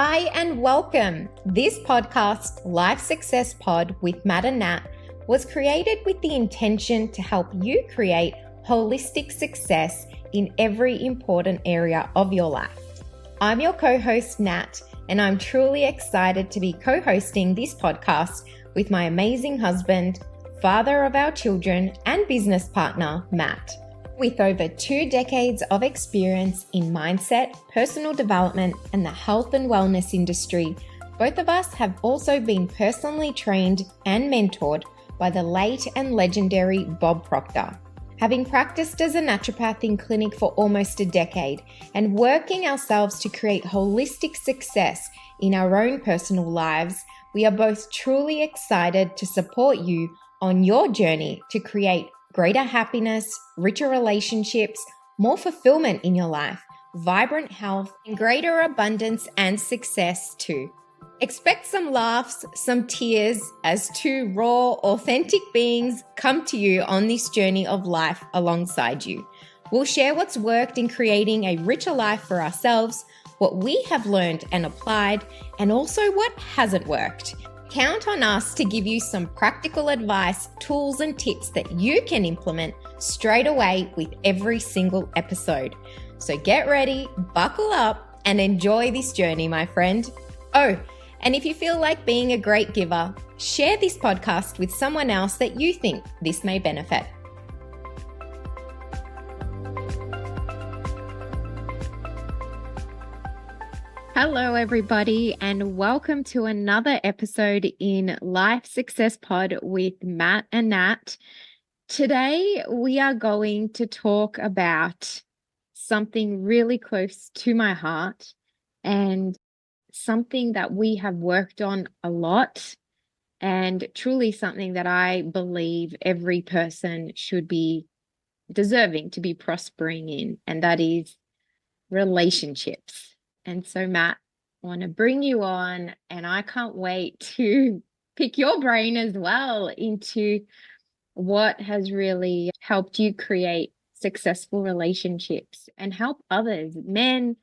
Hi and welcome. This podcast, Life Success Pod with Matt and Nat, was created with the intention to help you create holistic success in every important area of your life. I'm your co-host Nat, and I'm truly excited to be co-hosting this podcast with my amazing husband, father of our children, and business partner, Matt. With over 2 decades of experience in mindset, personal development, and the health and wellness industry, both of us have also been personally trained and mentored by the late and legendary Bob Proctor. Having practiced as a naturopath in clinic for almost a decade and working ourselves to create holistic success in our own personal lives, we are both truly excited to support you on your journey to create greater happiness, richer relationships, more fulfillment in your life, vibrant health, and greater abundance and success too. Expect some laughs, some tears as two raw, authentic beings come to you on this journey of life alongside you. We'll share what's worked in creating a richer life for ourselves, what we have learned and applied, and also what hasn't worked. Count on us to give you some practical advice, tools, and tips that you can implement straight away with every single episode. So get ready, buckle up, and enjoy this journey, my friend. Oh, and if you feel like being a great giver, share this podcast with someone else that you think this may benefit. Hello, everybody, and welcome to another episode in Life Success Pod with Matt and Nat. Today, we are going to talk about something really close to my heart and something that we have worked on a lot, and truly something that I believe every person should be deserving to be prospering in, and that is relationships. And so, Matt, I want to bring you on, and I can't wait to pick your brain as well into what has really helped you create successful relationships and help others, men,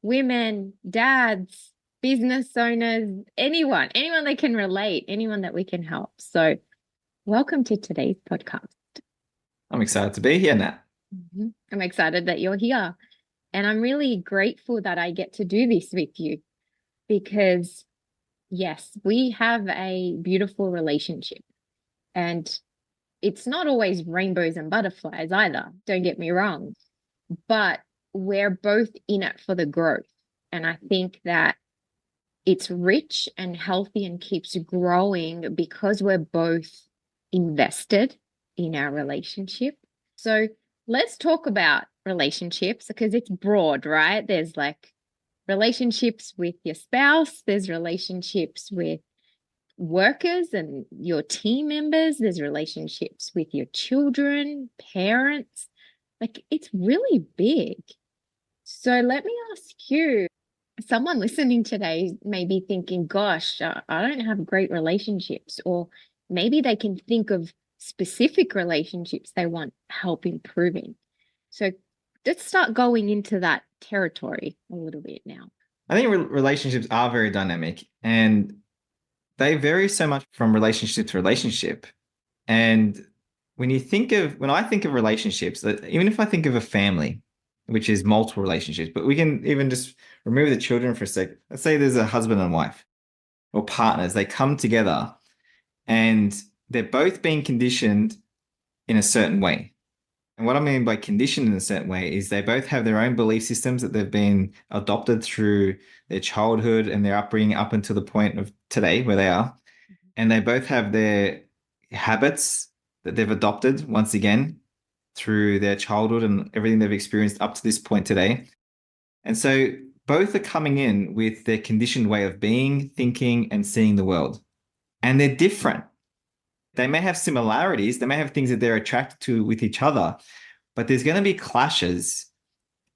women, dads, business owners, anyone that can relate, anyone that we can help. So welcome to today's podcast. I'm excited to be here, Nat. I'm excited that you're here. And I'm really grateful that I get to do this with you because, yes, we have a beautiful relationship. And it's not always rainbows and butterflies either, don't get me wrong. But we're both in it for the growth. And I think that it's rich and healthy and keeps growing because we're both invested in our relationship. So let's talk about relationships because it's broad, right? There's like relationships with your spouse, there's relationships with workers and your team members, there's relationships with your children, parents. Like, it's really big. So let me ask you, someone listening today may be thinking, gosh, I don't have great relationships, or maybe they can think of specific relationships they want help improving. So let's start going into that territory a little bit now. I think relationships are very dynamic and they vary so much from relationship to relationship. And when I think of relationships, even if I think of a family, which is multiple relationships, but we can even just remove the children for a sec. Let's say there's a husband and wife or partners. They come together and they're both being conditioned in a certain way. And what I mean by conditioned in a certain way is they both have their own belief systems that they've been adopted through their childhood and their upbringing up until the point of today where they are. And they both have their habits that they've adopted once again through their childhood and everything they've experienced up to this point today. And so both are coming in with their conditioned way of being, thinking, and seeing the world. And they're different. They may have similarities. They may have things that they're attracted to with each other, but there's going to be clashes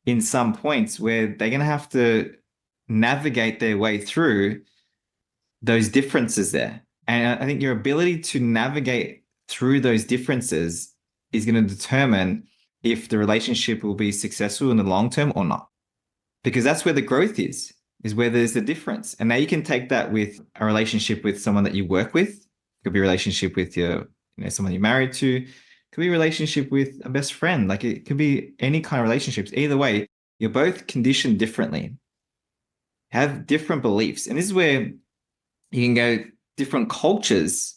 in some points where they're going to have to navigate their way through those differences there. And I think your ability to navigate through those differences is going to determine if the relationship will be successful in the long term or not. Because that's where the growth is. is where there's a difference. And now you can take that with a relationship with someone that you work with. It could be a relationship with someone you're married to. It could be a relationship with a best friend. Like it could be any kind of relationships. Either way, you're both conditioned differently, have different beliefs. And this is where you can go different cultures.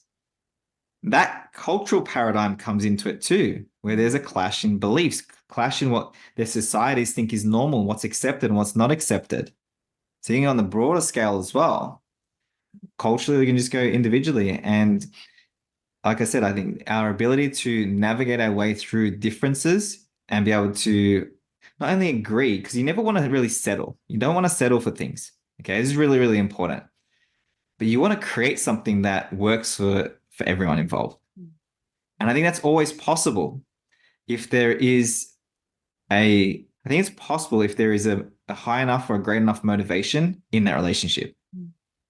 That cultural paradigm comes into it too, where there's a clash in beliefs, clash in what their societies think is normal, what's accepted and what's not accepted. Seeing on the broader scale as well, culturally, we can just go individually. And like I said, I think our ability to navigate our way through differences and be able to not only agree, because you never want to really settle. You don't want to settle for things. Okay. This is really, really important. But you want to create something that works for everyone involved. And I think that's always possible if there is I think it's possible if there is a high enough or a great enough motivation in that relationship.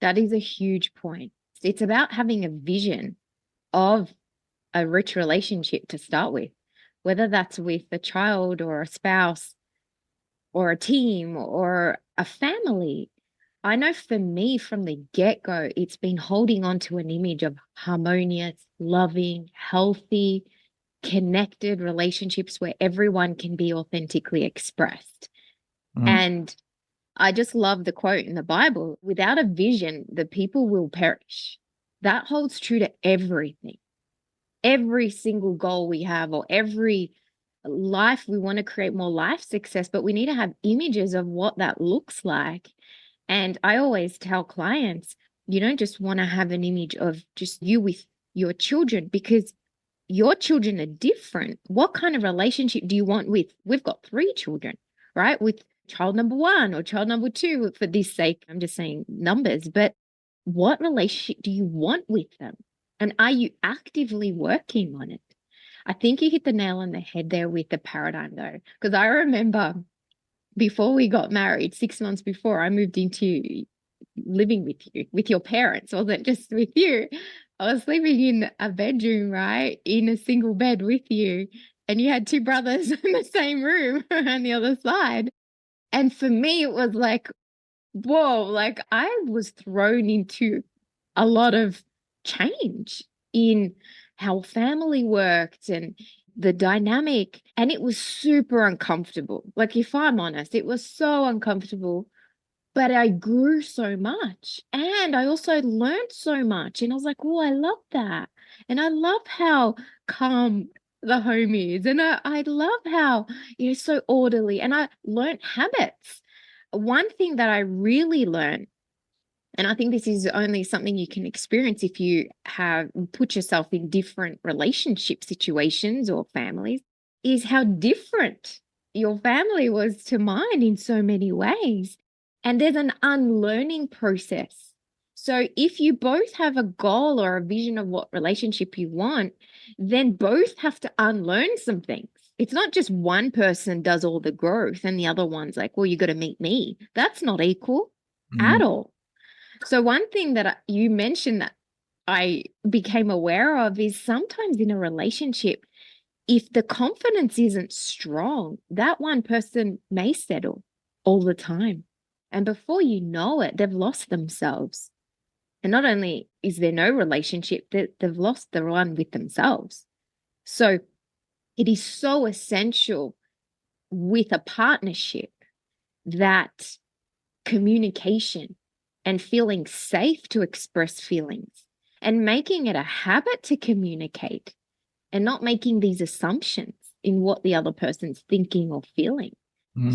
That is a huge point. It's about having a vision of a rich relationship to start with, whether that's with a child or a spouse or a team or a family. I know for me from the get-go, it's been holding on to an image of harmonious, loving, healthy, connected relationships where everyone can be authentically expressed. And I just love the quote in the Bible, without a vision, the people will perish. That holds true to everything. Every single goal we have or every life we want to create more life success, but we need to have images of what that looks like. And I always tell clients, you don't just want to have an image of just you with your children, because your children are different. What kind of relationship do you want with? We've got 3 children, right? With child number 1 or child number 2, for this sake, I'm just saying numbers, but what relationship do you want with them? And are you actively working on it? I think you hit the nail on the head there with the paradigm, though, because I remember before we got married, 6 months before, I moved into living with you, with your parents, wasn't just with you. I was sleeping in a bedroom, right, in a single bed with you, and you had 2 brothers in the same room on the other side. And for me, it was like, whoa, like I was thrown into a lot of change in how family worked and the dynamic. And it was super uncomfortable. Like, if I'm honest, it was so uncomfortable, but I grew so much. And I also learned so much. And I was like, oh, I love that. And I love how calm the home is. And I love how it's so orderly. And I learned habits. One thing that I really learned, and I think this is only something you can experience if you have put yourself in different relationship situations or families, is how different your family was to mine in so many ways. And there's an unlearning process. So if you both have a goal or a vision of what relationship you want, then both have to unlearn some things. It's not just one person does all the growth and the other one's like, well, you got to meet me. That's not equal at all. So one thing that you mentioned that I became aware of is sometimes in a relationship, if the confidence isn't strong, that one person may settle all the time. And before you know it, they've lost themselves. And not only is there no relationship, they've lost the one with themselves. So it is so essential with a partnership that communication and feeling safe to express feelings and making it a habit to communicate and not making these assumptions in what the other person's thinking or feeling.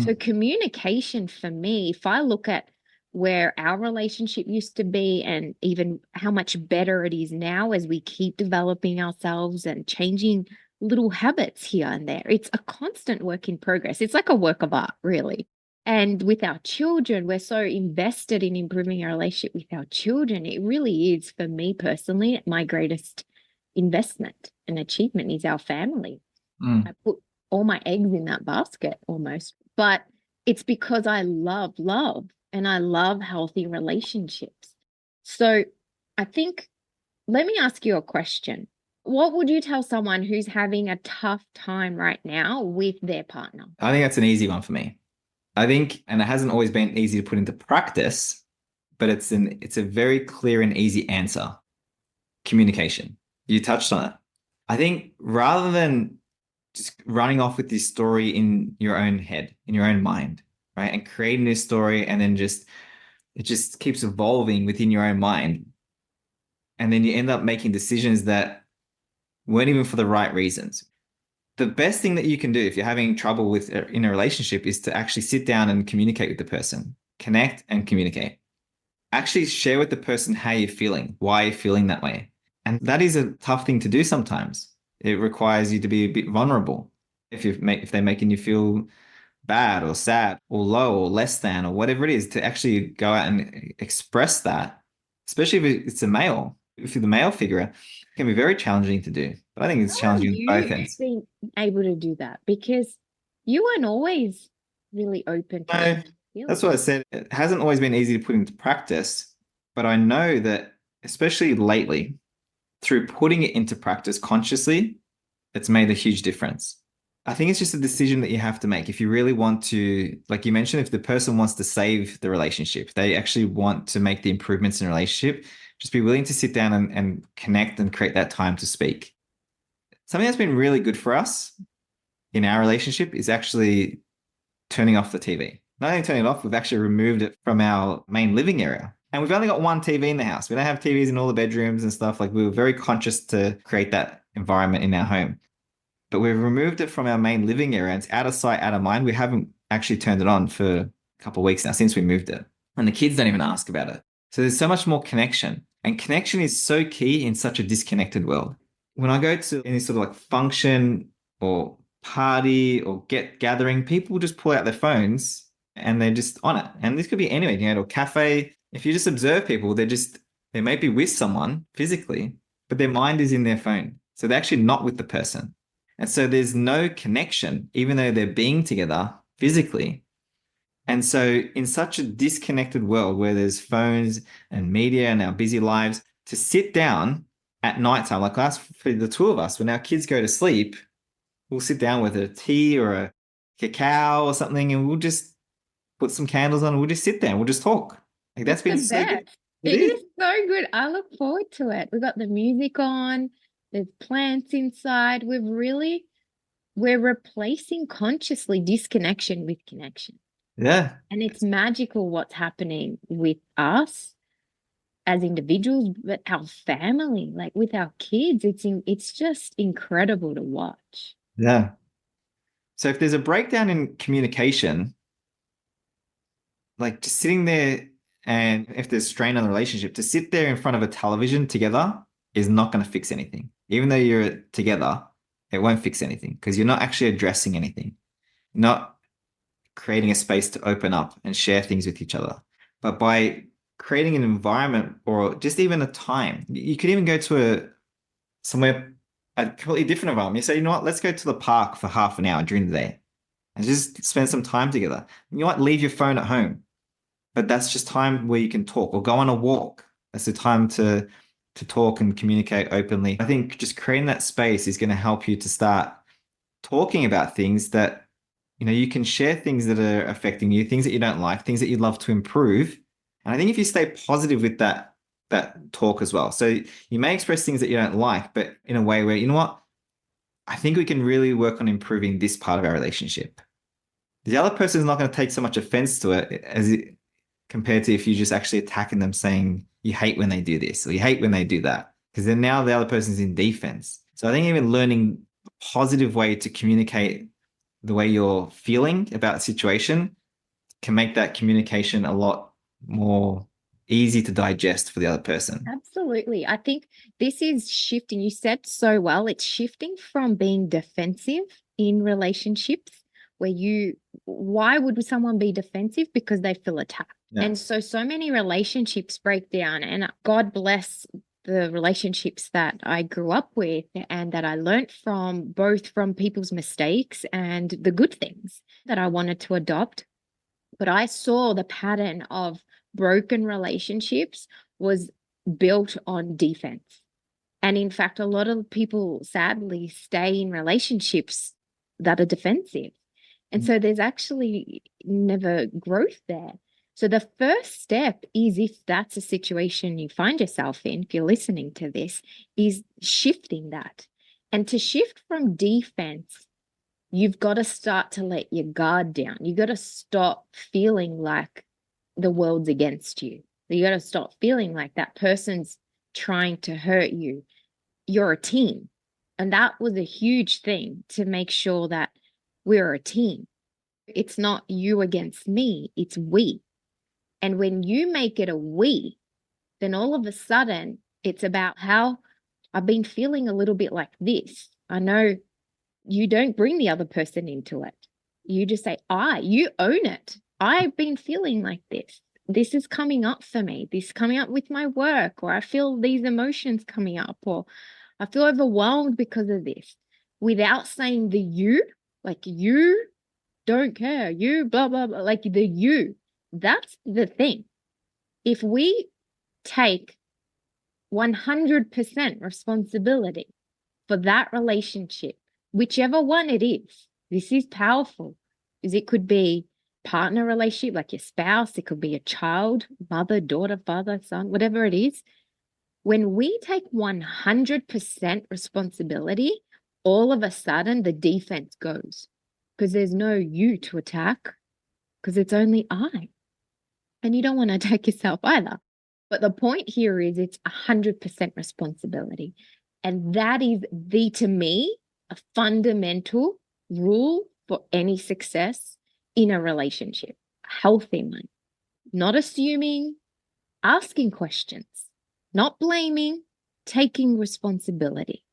So communication for me, if I look at where our relationship used to be and even how much better it is now as we keep developing ourselves and changing little habits here and there, it's a constant work in progress. It's like a work of art, really. And with our children, we're so invested in improving our relationship with our children. It really is, for me personally, my greatest investment and achievement is our family. I put all my eggs in that basket almost, but it's because I love love and I love healthy relationships. So I think, let me ask you a question. What would you tell someone who's having a tough time right now with their partner? I think that's an easy one for me. I think, and it hasn't always been easy to put into practice, but it's a very clear and easy answer. Communication. You touched on it. I think rather than just running off with this story in your own head, in your own mind, right? And creating this story and then just it just keeps evolving within your own mind. And then you end up making decisions that weren't even for the right reasons. The best thing that you can do if you're having trouble with in a relationship is to actually sit down and communicate with the person, connect and communicate. Actually share with the person how you're feeling, why you're feeling that way. And that is a tough thing to do sometimes. It requires you to be a bit vulnerable. If they're making you feel bad or sad or low or less than or whatever it is, to actually go out and express that, especially if it's a male. If you're the male figure, it can be very challenging to do. But I think it's How have challenging on both you ends. been able to do that? Because you weren't always really open to No, that's feeling. what I said. It hasn't always been easy to put into practice, but I know that, especially lately, through putting it into practice consciously, it's made a huge difference. I think it's just a decision that you have to make. If you really want to, like you mentioned, if the person wants to save the relationship, they actually want to make the improvements in the relationship, just be willing to sit down and connect and create that time to speak. Something that's been really good for us in our relationship is actually turning off the TV. Not only turning it off, we've actually removed it from our main living area. And we've only got one TV in the house. We don't have TVs in all the bedrooms and stuff. Like we were very conscious to create that environment in our home. But we've removed it from our main living area. It's out of sight, out of mind. We haven't actually turned it on for a couple of weeks now since we moved it. And the kids don't even ask about it. So there's so much more connection. And connection is so key in such a disconnected world. When I go to any sort of like function or party or get gathering, people just pull out their phones and they're just on it. And this could be anywhere, you know, to a cafe. If you just observe people, they may be with someone physically, but their mind is in their phone. So they're actually not with the person. And so there's no connection, even though they're being together physically. And so, in such a disconnected world where there's phones and media and our busy lives, to sit down at nighttime, like us, for the two of us, when our kids go to sleep, we'll sit down with a tea or a cacao or something, and we'll just put some candles on and we'll just sit there and we'll just talk. Like that's It's been the so good. best. It It is. is so good. I look forward to it. We've got the music on, there's plants inside. We're replacing consciously disconnection with connection. Yeah. And it's magical what's happening with us as individuals, but our family, like with our kids, it's just incredible to watch. Yeah. So if there's a breakdown in communication, like just sitting there and if there's strain on the relationship, to sit there in front of a television together is not going to fix anything. Even though you're together, it won't fix anything because you're not actually addressing anything. You're not creating a space to open up and share things with each other. But by creating an environment or just even a time, you could even go to somewhere a completely different environment. You say, you know what, let's go to the park for half an hour during the day and just spend some time together. You might leave your phone at home, but that's just time where you can talk or go on a walk. That's the time to talk and communicate openly. I think just creating that space is going to help you to start talking about things that you can share things that are affecting you, things that you don't like, things that you'd love to improve. And I think if you stay positive with that talk as well. So you may express things that you don't like, but in a way where, you know what? I think we can really work on improving this part of our relationship. The other person is not going to take so much offense to it compared to if you just actually attacking them saying you hate when they do this or you hate when they do that. Because then now the other person's in defense. So I think even learning a positive way to communicate the way you're feeling about a situation can make that communication a lot more easy to digest for the other person. Absolutely. I think this is shifting. You said so well. It's shifting from being defensive in relationships why would someone be defensive? Because they feel attacked. Yeah. And so many relationships break down. And God bless the relationships that I grew up with and that I learned from, both from people's mistakes and the good things that I wanted to adopt. But I saw the pattern of broken relationships was built on defense. And in fact, a lot of people sadly stay in relationships that are defensive. And so there's actually never growth there. So the first step is, if that's a situation you find yourself in, if you're listening to this, is shifting that. And to shift from defense, you've got to start to let your guard down. You got to stop feeling like the world's against you. You got to stop feeling like that person's trying to hurt you. You're a team. And that was a huge thing, to make sure that we're a team. It's not you against me, it's we. And when you make it a we, then all of a sudden it's about how I've been feeling a little bit like this. I know you don't bring the other person into it. You just say, you own it. I've been feeling like this. This is coming up for me. This is coming up with my work, or I feel these emotions coming up, or I feel overwhelmed because of this, without saying the you, like you don't care, you blah, blah, blah, like the you. That's the thing. If we take 100% responsibility for that relationship, whichever one it is, this is powerful, because it could be partner relationship, like your spouse, it could be a child, mother, daughter, father, son, whatever it is. When we take 100% responsibility, all of a sudden the defense goes, because there's no you to attack, because it's only I. And you don't want to attack yourself either. But the point here is, it's 100% responsibility. And that is to me, a fundamental rule for any success in a relationship, a healthy one. Not assuming, asking questions, not blaming, taking responsibility.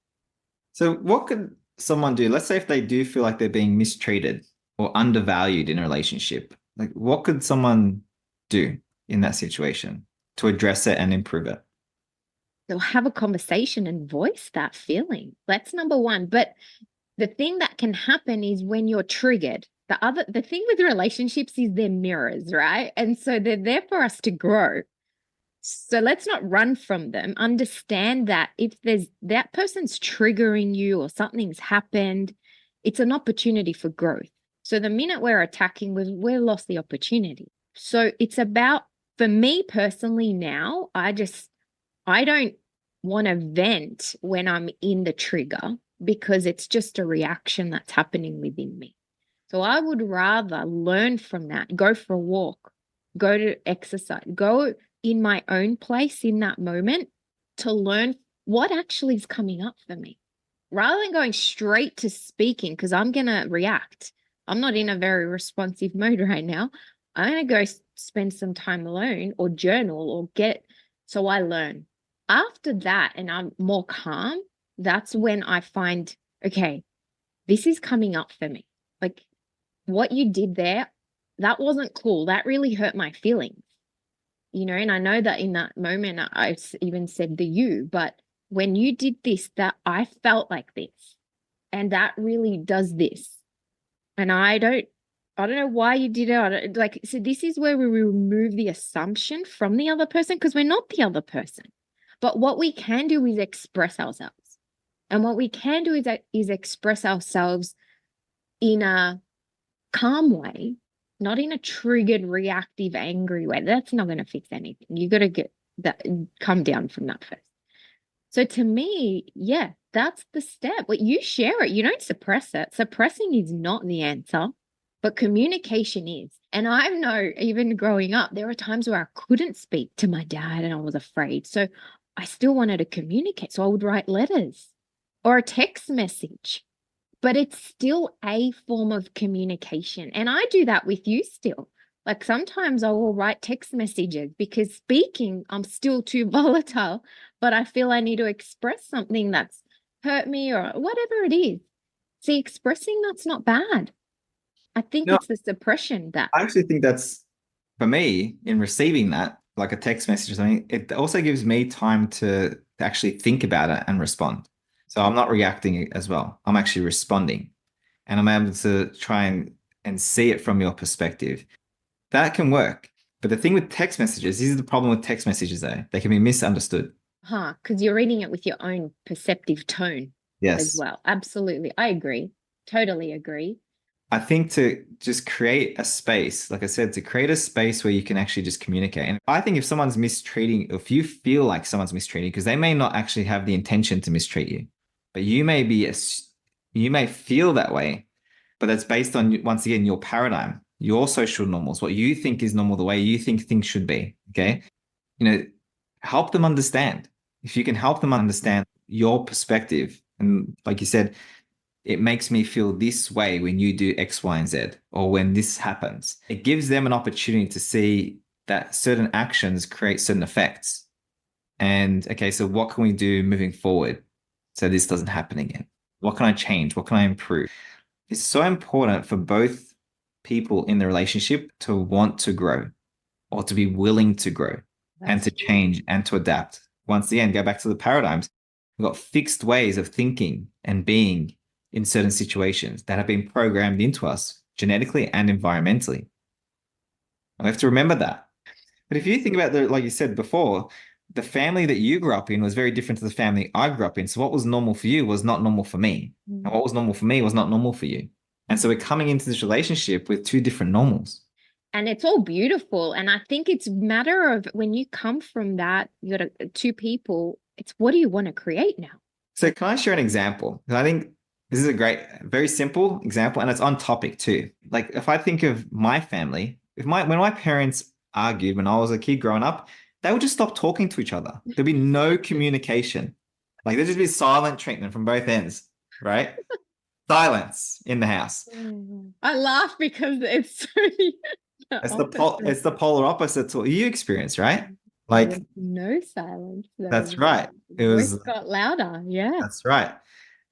So what could someone do? Let's say if they do feel like they're being mistreated or undervalued in a relationship, like what could someone do in that situation to address it and improve it? So have a conversation and voice that feeling. That's number one. But the thing that can happen is when you're triggered. The thing with relationships is they're mirrors, right? And so they're there for us to grow. So let's not run from them. Understand that if there's that person's triggering you or something's happened, it's an opportunity for growth. So the minute we're attacking, we've lost the opportunity. So it's about, for me personally now, I don't want to vent when I'm in the trigger, because it's just a reaction that's happening within me. So I would rather learn from that, go for a walk, go to exercise, go in my own place in that moment to learn what actually is coming up for me, rather than going straight to speaking, because I'm going to react. I'm not in a very responsive mode right now. I'm going to go spend some time alone or journal or so I learn. After that, and I'm more calm, that's when I find, okay, this is coming up for me. Like what you did there, that wasn't cool. That really hurt my feelings. And I know that in that moment, I even said the you, but when you did this, that I felt like this, and that really does this. And I don't know why you did it. So this is where we remove the assumption from the other person, because we're not the other person. But what we can do is express ourselves. And what we can do is express ourselves in a calm way, not in a triggered, reactive, angry way. That's not going to fix anything. You got to come down from that first. So to me, yeah, that's the step. But you share it. You don't suppress it. Suppressing is not the answer, but communication is. And I know, even growing up, there were times where I couldn't speak to my dad and I was afraid. So I still wanted to communicate. So I would write letters or a text message. But it's still a form of communication. And I do that with you still. Like sometimes I will write text messages, because speaking, I'm still too volatile, but I feel I need to express something that's hurt me or whatever it is. See, expressing, that's not bad. I think No, it's the suppression that. I actually think that's, for me, in receiving that, like a text message or something, it also gives me time to actually think about it and respond. So I'm not reacting as well. I'm actually responding, and I'm able to try and see it from your perspective. That can work. But the thing with text messages, this is the problem with text messages though. They can be misunderstood. Because you're reading it with your own perceptive tone as Yes. well. Absolutely. I agree. Totally agree. I think to just create a space, like I said, to create a space where you can actually just communicate. And I think if someone's mistreating, if you feel like someone's mistreating, because they may not actually have the intention to mistreat you, but you may feel that way, but that's based on, once again, your paradigm, your social normals, what you think is normal, the way you think things should be. Okay. Help them understand. If you can help them understand your perspective, and like you said, it makes me feel this way when you do X, Y, and Z, or when this happens. It gives them an opportunity to see that certain actions create certain effects. And okay, so what can we do moving forward so this doesn't happen again? What can I change? What can I improve? It's so important for both people in the relationship to want to grow or to be willing to grow and to change and to adapt. Once again, go back to the paradigms. We've got fixed ways of thinking and being in certain situations that have been programmed into us genetically and environmentally. We have to remember that. But if you think about like you said before, the family that you grew up in was very different to the family I grew up in. So what was normal for you was not normal for me. And what was normal for me was not normal for you. And so we're coming into this relationship with two different normals. And it's all beautiful. And I think it's a matter of when you come from that, you got two people, it's what do you want to create now? So can I share an example? Because I think this is a great, very simple example, and it's on topic too. Like if I think of my family, when my parents argued when I was a kid growing up, they would just stop talking to each other. There'd be no communication. Like there'd just be silent treatment from both ends, right? Silence in the house. I laugh because it's so It's the polar opposite to what you experience, right? Like no silence. that's right. It Voice was got louder. Yeah. That's right.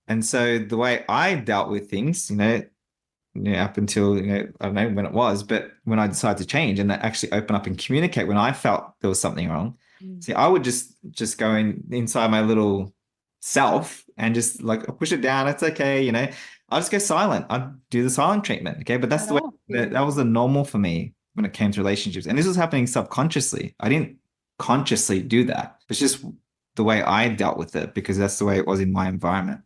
And so the way I dealt with things, up until, I don't know when it was, but when I decided to change and actually open up and communicate when I felt there was something wrong, see, I would just go inside my little self and just like push it down. It's okay, I'll just go silent. I'd do the silent treatment. Okay. But that's the way that was the normal for me when it came to relationships. And this was happening subconsciously. I didn't consciously do that. It's just the way I dealt with it because that's the way it was in my environment.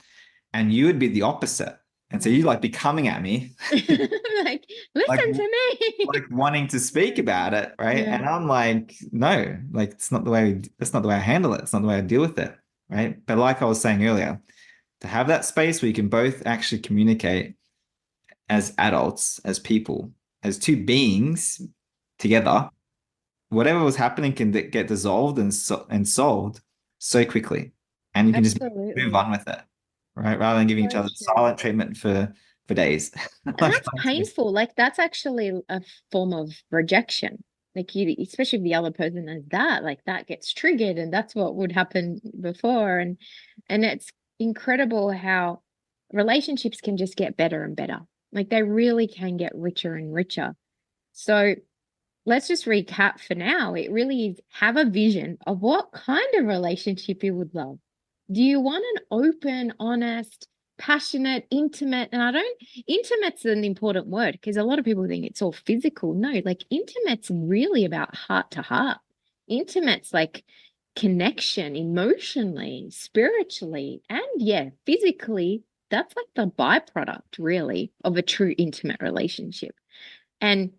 And you would be the opposite. And so you like be coming at me, like, listen to me, like wanting to speak about it, right? Yeah. And I'm like, no, like that's not the way I handle it. It's not the way I deal with it, right? But like I was saying earlier, to have that space where you can both actually communicate as adults, as people, as two beings together, whatever was happening can get dissolved and solved so quickly, and you can just move on with it. Right, rather than giving each other silent treatment for days. And that's painful. Like that's actually a form of rejection. Like especially if the other person is like that gets triggered, and that's what would happen before. And it's incredible how relationships can just get better and better. Like they really can get richer and richer. So let's just recap for now. It really is have a vision of what kind of relationship you would love. Do you want an open, honest, passionate, intimate? And intimate's an important word because a lot of people think it's all physical. No, like intimate's really about heart to heart. Intimate's like connection emotionally, spiritually, and physically. That's like the byproduct really of a true intimate relationship. And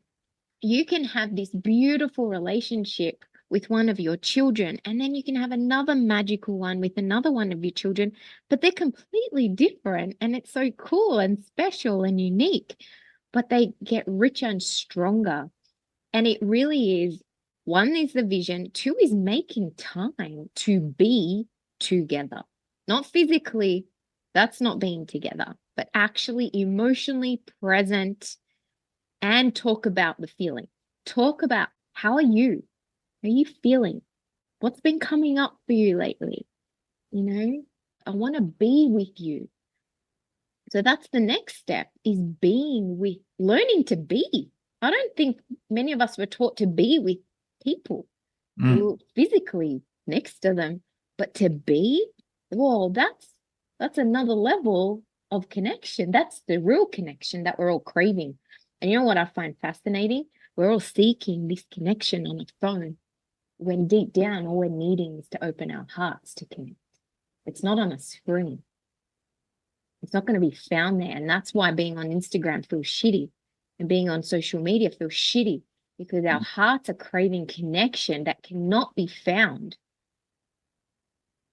you can have this beautiful relationship with one of your children, and then you can have another magical one with another one of your children, but they're completely different. And it's so cool and special and unique, but they get richer and stronger. And it really is, one is the vision, two is making time to be together, not physically, that's not being together, but actually emotionally present and talk about the feeling. Talk about how are you? How are you feeling? What's been coming up for you lately? I want to be with you. So that's the next step is learning to be. I don't think many of us were taught to be with people physically next to them, but to be, well, that's another level of connection. That's the real connection that we're all craving. And you know what I find fascinating? We're all seeking this connection on a phone when deep down all we're needing is to open our hearts to connect. It's not on a screen. It's not going to be found there. And that's why being on Instagram feels shitty and being on social media feels shitty, because our hearts are craving connection that cannot be found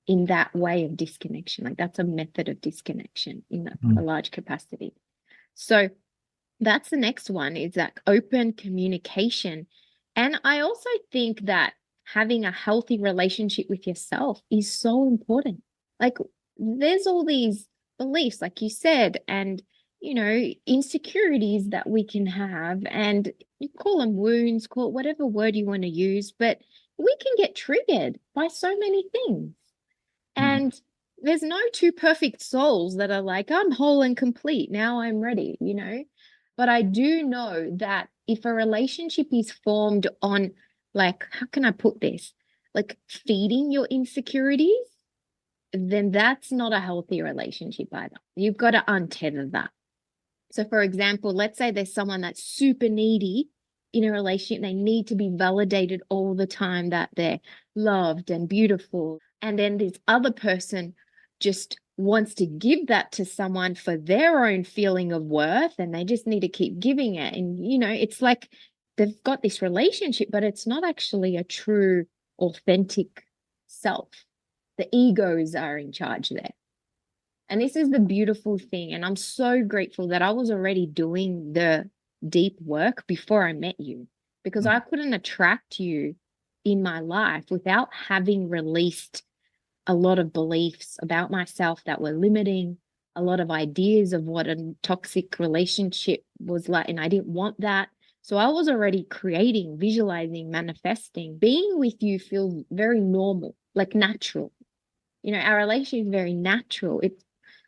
in that way of disconnection. Like that's a method of disconnection in a large capacity. So that's the next one, is that open communication. And I also think that having a healthy relationship with yourself is so important. Like there's all these beliefs, like you said, and insecurities that we can have, and you call them wounds, call it whatever word you want to use, but we can get triggered by so many things. And there's no two perfect souls that are like, I'm whole and complete, now I'm ready, But I do know that if a relationship is formed on, like, how can I put this? Like feeding your insecurities, then that's not a healthy relationship either. You've got to untether that. So, for example, let's say there's someone that's super needy in a relationship. They need to be validated all the time that they're loved and beautiful. And then this other person just wants to give that to someone for their own feeling of worth, and they just need to keep giving it. And, it's like they've got this relationship, but it's not actually a true, authentic self. The egos are in charge there. And this is the beautiful thing. And I'm so grateful that I was already doing the deep work before I met you, because I couldn't attract you in my life without having released a lot of beliefs about myself that were limiting, a lot of ideas of what a toxic relationship was like. And I didn't want that. So I was already creating, visualizing, manifesting. Being with you feels very normal, like natural. Our relationship is very natural. It's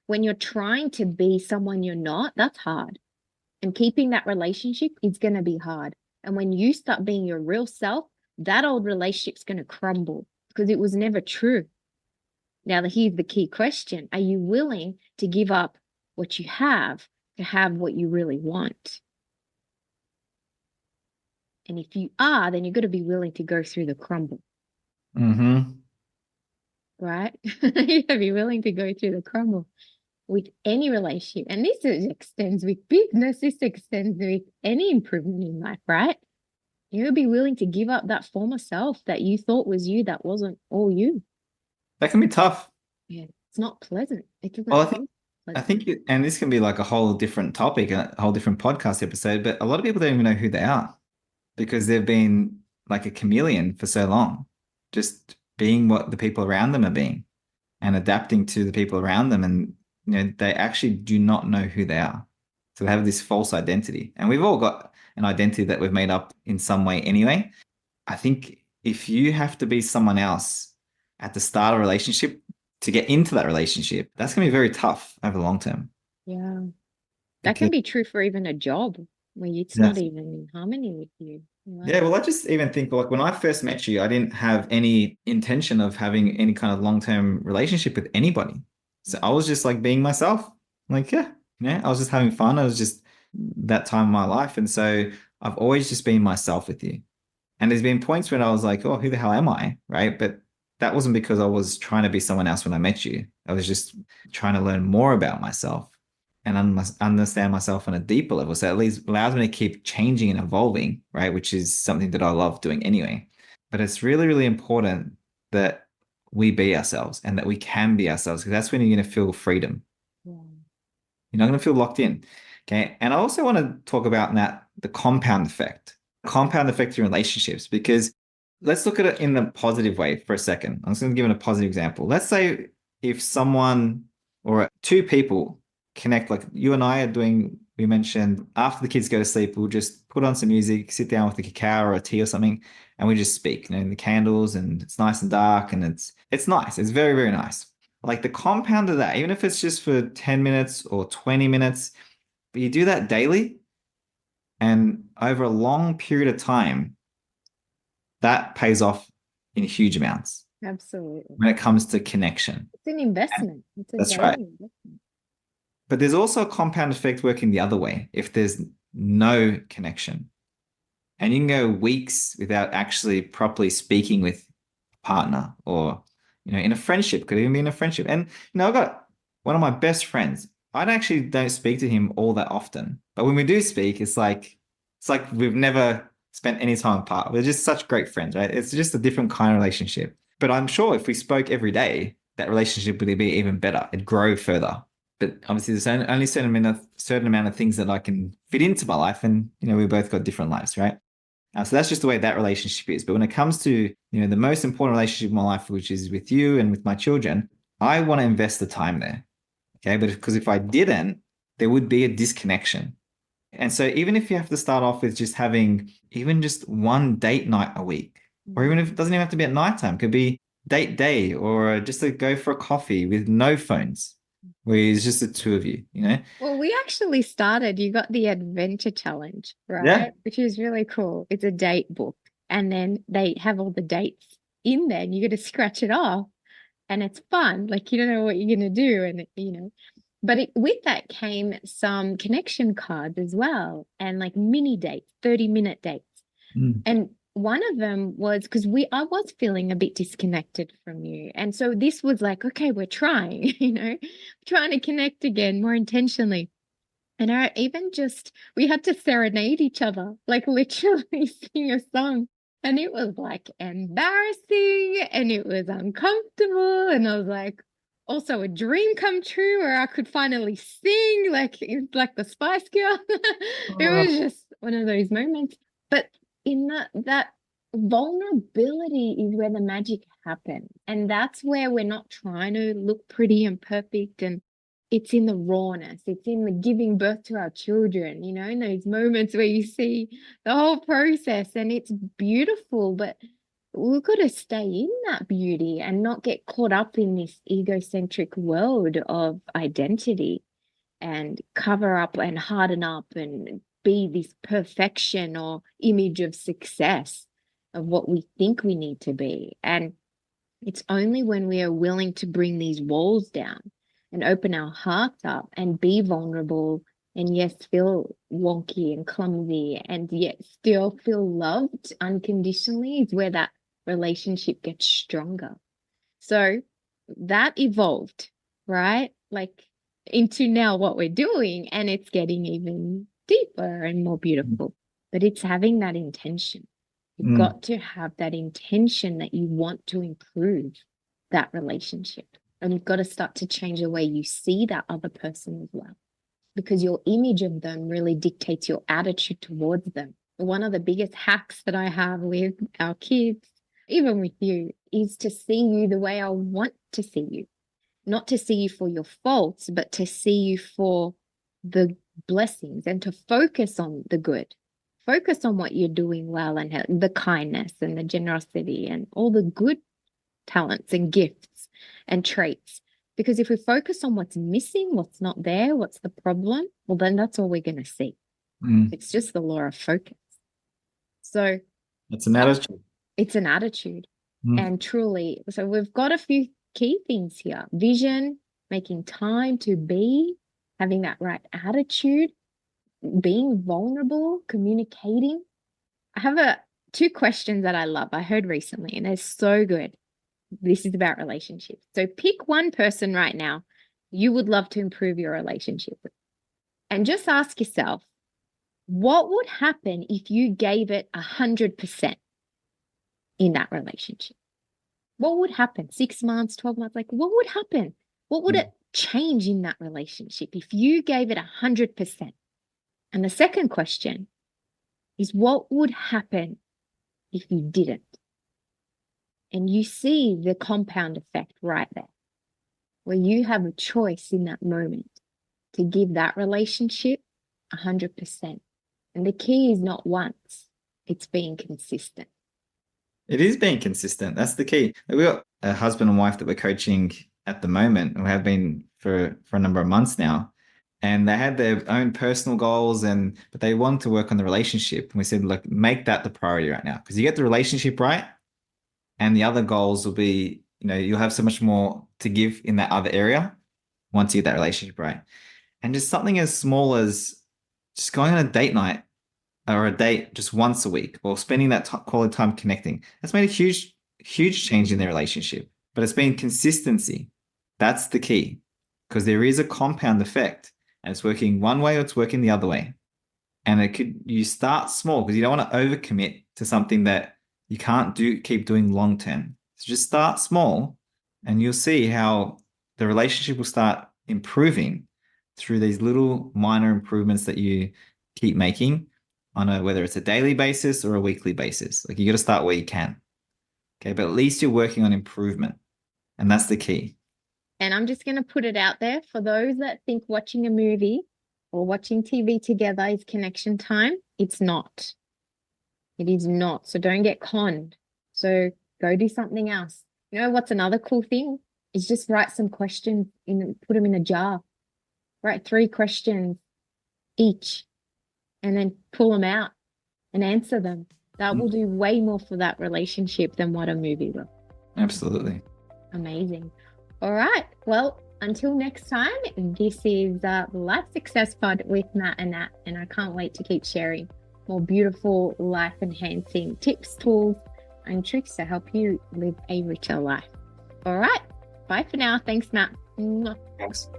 when you're trying to be someone you're not, that's hard. And keeping that relationship is going to be hard. And when you start being your real self, that old relationship's going to crumble because it was never true. Now, here's the key question. Are you willing to give up what you have to have what you really want? And if you are, then you're going to be willing to go through the crumble. Right? You're going to be willing to go through the crumble with any relationship. And this extends with business. This extends with any improvement in life, right? You'll be willing to give up that former self that you thought was you, that wasn't all you. That can be tough. Yeah, it's not pleasant. It doesn't. Well, I think, and this can be like a whole different topic, a whole different podcast episode, but a lot of people don't even know who they are because they've been like a chameleon for so long, just being what the people around them are being and adapting to the people around them. And, they actually do not know who they are. So they have this false identity. And we've all got an identity that we've made up in some way anyway. I think if you have to be someone else at the start of a relationship to get into that relationship, that's going to be very tough over the long term. Yeah. That can be true for even a job where it's not even in harmony with you. Right? Yeah, well, I just even think like when I first met you, I didn't have any intention of having any kind of long-term relationship with anybody. So I was just like being myself. Like, I was just having fun. I was just that time of my life. And so I've always just been myself with you. And there's been points when I was like, oh, who the hell am I? Right. But that wasn't because I was trying to be someone else when I met you. I was just trying to learn more about myself and understand myself on a deeper level. So at least allows me to keep changing and evolving, right? Which is something that I love doing anyway. But it's really, really important that we be ourselves and that we can be ourselves, because that's when you're going to feel freedom. Yeah. You're not going to feel locked in. Okay. And I also want to talk about that, the compound effect in relationships, because let's look at it in the positive way for a second. I'm just going to give it a positive example. Let's say if someone or two people connect, like you and I are doing, we mentioned after the kids go to sleep, we'll just put on some music, sit down with a cacao or a tea or something, and we just speak, in the candles, and it's nice and dark, and it's nice. It's very, very nice. Like the compound of that, even if it's just for 10 minutes or 20 minutes, but you do that daily and over a long period of time, that pays off in huge amounts. Absolutely. When it comes to connection. It's an investment. That's right. Investment. But there's also a compound effect working the other way. If there's no connection and you can go weeks without actually properly speaking with a partner, or, in a friendship, could even be in a friendship. And, I've got one of my best friends, I actually don't speak to him all that often. But when we do speak, it's like we've never spent any time apart. We're just such great friends, right? It's just a different kind of relationship. But I'm sure if we spoke every day, that relationship would be even better. It'd grow further. But obviously, there's only a certain amount of things that I can fit into my life, and we both got different lives, right? So that's just the way that relationship is. But when it comes to the most important relationship in my life, which is with you and with my children, I want to invest the time there. Okay, but because if I didn't, there would be a disconnection. And so even if you have to start off with just having even just one date night a week, or even if it doesn't even have to be at nighttime, it could be date day or just to go for a coffee with no phones, where it's just the two of you. Well, we actually started, you got the adventure challenge, Yeah. right? Which is really cool. It's a date book. And then they have all the dates in there and you got to scratch it off. And it's fun. Like you don't know what you're going to do. But with that came some connection cards as well. And like mini dates, 30-minute dates. Mm. And one of them was because I was feeling a bit disconnected from you. And so this was like, okay, we're trying, trying to connect again more intentionally. And I even we had to serenade each other, like literally sing a song. And it was like embarrassing and it was uncomfortable. And I was like, also a dream come true where I could finally sing like the Spice Girl. It Oh. was just one of those moments. But in that vulnerability is where the magic happens. And that's where we're not trying to look pretty and perfect, and it's in the rawness, it's in the giving birth to our children, in those moments where you see the whole process and it's beautiful, but we've got to stay in that beauty and not get caught up in this egocentric world of identity and cover up and harden up and be this perfection or image of success of what we think we need to be. And it's only when we are willing to bring these walls down and open our hearts up and be vulnerable and yes, feel wonky and clumsy and yet still feel loved unconditionally is where that relationship gets stronger. So that evolved, right? Like into now what we're doing, and it's getting even deeper and more beautiful. But it's having that intention. You've got to have that intention that you want to improve that relationship. And you've got to start to change the way you see that other person as well, because your image of them really dictates your attitude towards them. One of the biggest hacks that I have with our kids, even with you, is to see you the way I want to see you. Not to see you for your faults, but to see you for the blessings and to focus on the good. Focus on what you're doing well and the kindness and the generosity and all the good talents and gifts and traits. Because if we focus on what's missing, what's not there, what's the problem, well, then that's all we're going to see. It's just the law of focus. So It's an attitude. It's an attitude. And truly, so we've got a few key things here: vision, making time to be, having that right attitude, being vulnerable, communicating. I have two questions that I love. I heard recently, and they're so good. This is about relationships. So pick one person right now you would love to improve your relationship with. And just ask yourself, what would happen if you gave it 100% in that relationship? What would happen? 6 months, 12 months? Like, what would happen? What would it change in that relationship if you gave it 100%? And the second question is, what would happen if you didn't? And you see the compound effect right there, where you have a choice in that moment to give that relationship 100%. And the key is not once, it's being consistent. It is being consistent. That's the key. We've got a husband and wife that we're coaching at the moment, and we have been for a number of months now. And they had their own personal goals, but they wanted to work on the relationship. And we said, look, make that the priority right now, because you get the relationship right, and the other goals will be, you'll have so much more to give in that other area once you get that relationship right. And just something as small as just going on a date night or a date just once a week, or spending that quality time connecting. That's made a huge change in their relationship. But it's been consistency. That's the key. because there is a compound effect, and it's working one way or it's working the other way. And you start small because you don't want to overcommit to something that you can't keep doing long term. So just start small and you'll see how the relationship will start improving through these little minor improvements that you keep making on whether it's a daily basis or a weekly basis. Like, you got to start where you can. Okay. But at least you're working on improvement. And that's the key. And I'm just going to put it out there for those that think watching a movie or watching TV together is connection time. It's not. It is not. So don't get conned. So go do something else. You know what's another cool thing? Is just write some questions put them in a jar. Write 3 questions each and then pull them out and answer them. That will do way more for that relationship than what a movie will. Absolutely. Amazing. All right. Well, until next time, this is the Life Success Pod with Matt and Nat, and I can't wait to keep sharing more beautiful life-enhancing tips, tools, and tricks to help you live a richer life. All right. Bye for now. Thanks, Matt. Thanks.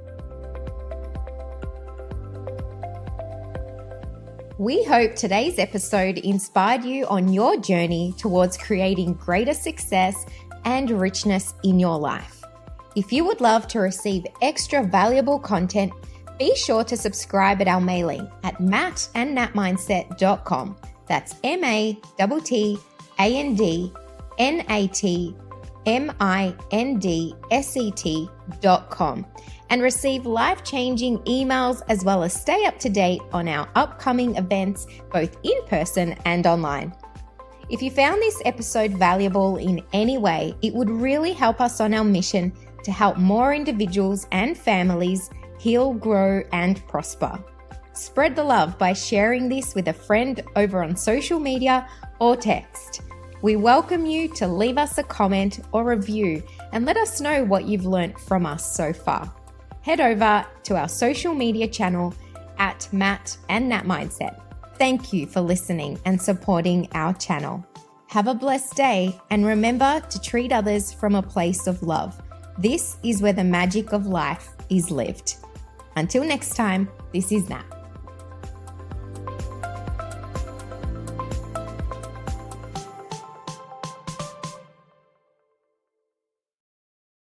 We hope today's episode inspired you on your journey towards creating greater success and richness in your life. If you would love to receive extra valuable content, be sure to subscribe at our mailing at mattandnatmindset.com. That's mattandnatmindset.com, and receive life-changing emails as well as stay up to date on our upcoming events, both in person and online. If you found this episode valuable in any way, it would really help us on our mission to help more individuals and families heal, grow, and prosper. Spread the love by sharing this with a friend over on social media or text. We welcome you to leave us a comment or review and let us know what you've learned from us so far. Head over to our social media channel at Matt and Nat Mindset. Thank you for listening and supporting our channel. Have a blessed day, and remember to treat others from a place of love. This is where the magic of life is lived. Until next time, this is Nat.